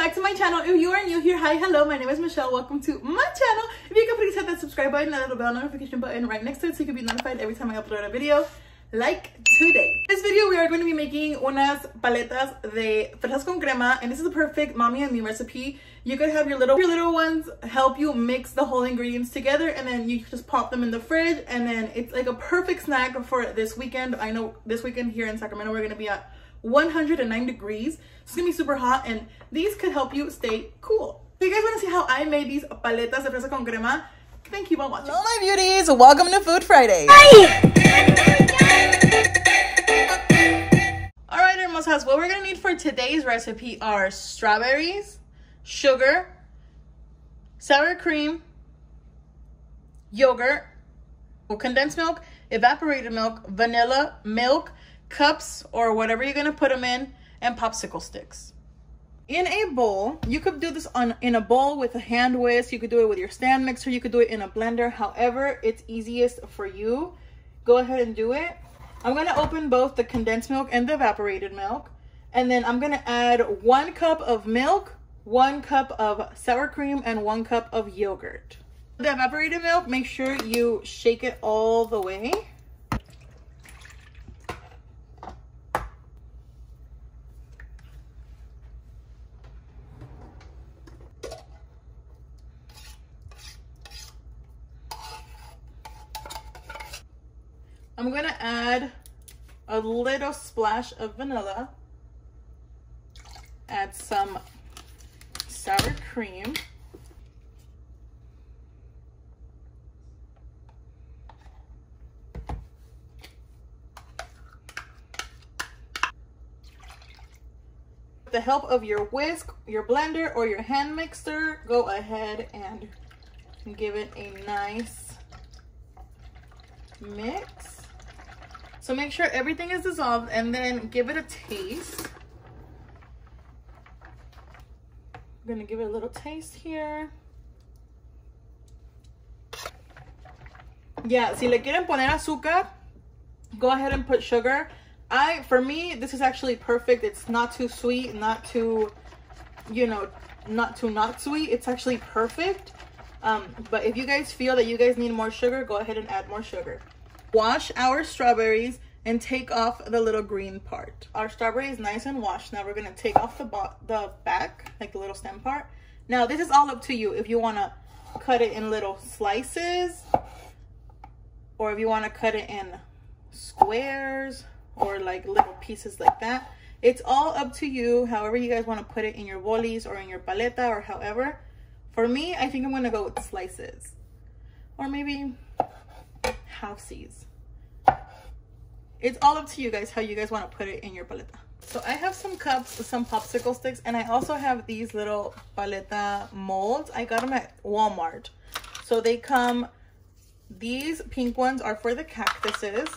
back to my channel. If you are new here, hi, hello, my name is Michelle. Welcome to my channel. If you could please hit that subscribe button and that little bell notification button right next to it so you can be notified every time I upload a video, like today. In this video, we are going to be making unas paletas de fresas con crema, and this is the perfect mommy and me recipe. You could have your little ones help you mix the whole ingredients together, and then you just pop them in the fridge, and then it's like a perfect snack for this weekend. I know this weekend here in Sacramento, we're going to be at 109 degrees. It's gonna be super hot, and these could help you stay cool. If you guys want to see how I made these paletas de fresa con crema, thank you for watching. Hello my beauties, welcome to Food Friday. All right, hermosas, what we're gonna need for today's recipe are strawberries, sugar, sour cream, yogurt, condensed milk, evaporated milk, vanilla, milk, cups or whatever you're gonna put them in, and popsicle sticks. In a bowl, you could do this in a bowl with a hand whisk. You could do it with your stand mixer. You could do it in a blender. However, it's easiest for you. Go ahead and do it. I'm gonna open both the condensed milk and the evaporated milk, and then I'm gonna add 1 cup of milk, 1 cup of sour cream, and 1 cup of yogurt. The evaporated milk, make sure you shake it all the way. I'm gonna add a little splash of vanilla, add some sour cream, with the help of your whisk, your blender, or your hand mixer, go ahead and give it a nice mix. So make sure everything is dissolved, and then give it a taste. I'm gonna give it a little taste here. Yeah, si le quieren poner azúcar, go ahead and put sugar. For me, this is actually perfect. It's not too sweet, not too, you know, not sweet. It's actually perfect. But if you guys feel that you guys need more sugar, go ahead and add more sugar. Wash our strawberries and take off the little green part. Our strawberry is nice and washed. Now we're gonna take off the back, like the little stem part. Now this is all up to you. If you wanna cut it in little slices, or if you wanna cut it in squares, or like little pieces like that. It's all up to you, however you guys wanna put it in your bolis or in your paleta or however. For me, I think I'm gonna go with slices, or maybe halfsies. It's all up to you guys how you guys want to put it in your paleta. So I have some cups, some popsicle sticks, and I also have these little paleta molds. I got them at Walmart. So they come, these pink ones are for the cactuses,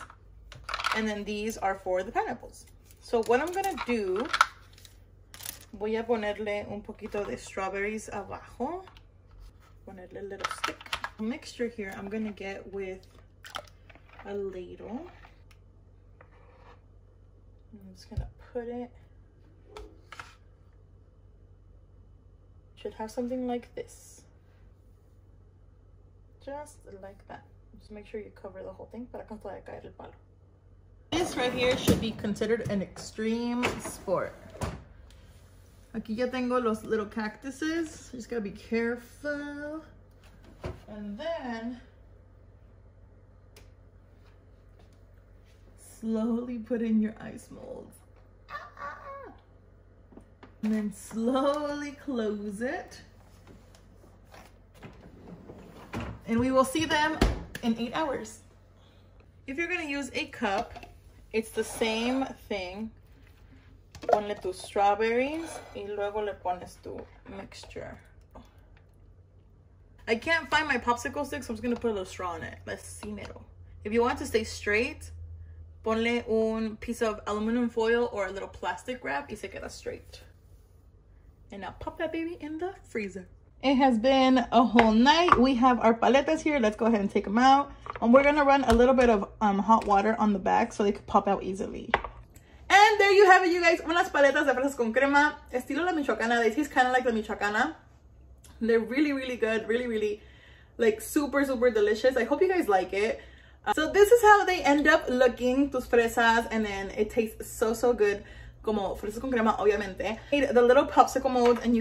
and then these are for the pineapples. So what I'm gonna do, voy a ponerle un poquito de strawberries abajo. Ponerle a little stick. The mixture here I'm gonna get with a ladle. I'm just gonna put it. Should have something like this. Just like that. Just make sure you cover the whole thing para que no vaya a caer el palo. This right here should be considered an extreme sport. Aquí ya tengo los little cactuses. Just gotta be careful. And then slowly put in your ice molds. And then slowly close it. And we will see them in 8 hours. If you're gonna use a cup, it's the same thing. Ponle tus strawberries y luego le pones tu mixture. I can't find my popsicle stick, so I'm just gonna put a little straw in it. Let's see mero. If you want to stay straight, ponle un piece of aluminum foil or a little plastic wrap y se queda straight. And now pop that baby in the freezer. It has been a whole night. We have our paletas here. Let's go ahead and take them out. And we're gonna run a little bit of hot water on the back so they could pop out easily. And there there you have it, you guys. Unas paletas de fresas con crema, estilo la Michoacana. They taste kind of like the Michoacana. They're really, really good. Really, really, like, super, super delicious. I hope you guys like it. So this is how they end up looking, tus fresas, and then it tastes so, so good. Como fresas con crema, obviamente. The little popsicle molds, and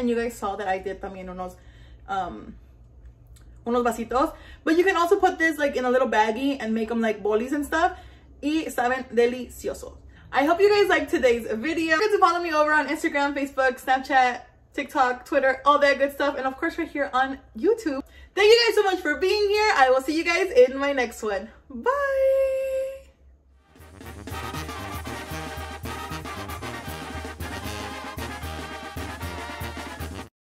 you guys saw that I did también unos vasitos. But you can also put this like in a little baggie and make them like bolis and stuff. Y saben deliciosos. I hope you guys liked today's video. You can follow me over on Instagram, Facebook, Snapchat, TikTok, Twitter, all that good stuff. And of course, right here on YouTube. Thank you guys so much for being here. I will see you guys in my next one. Bye.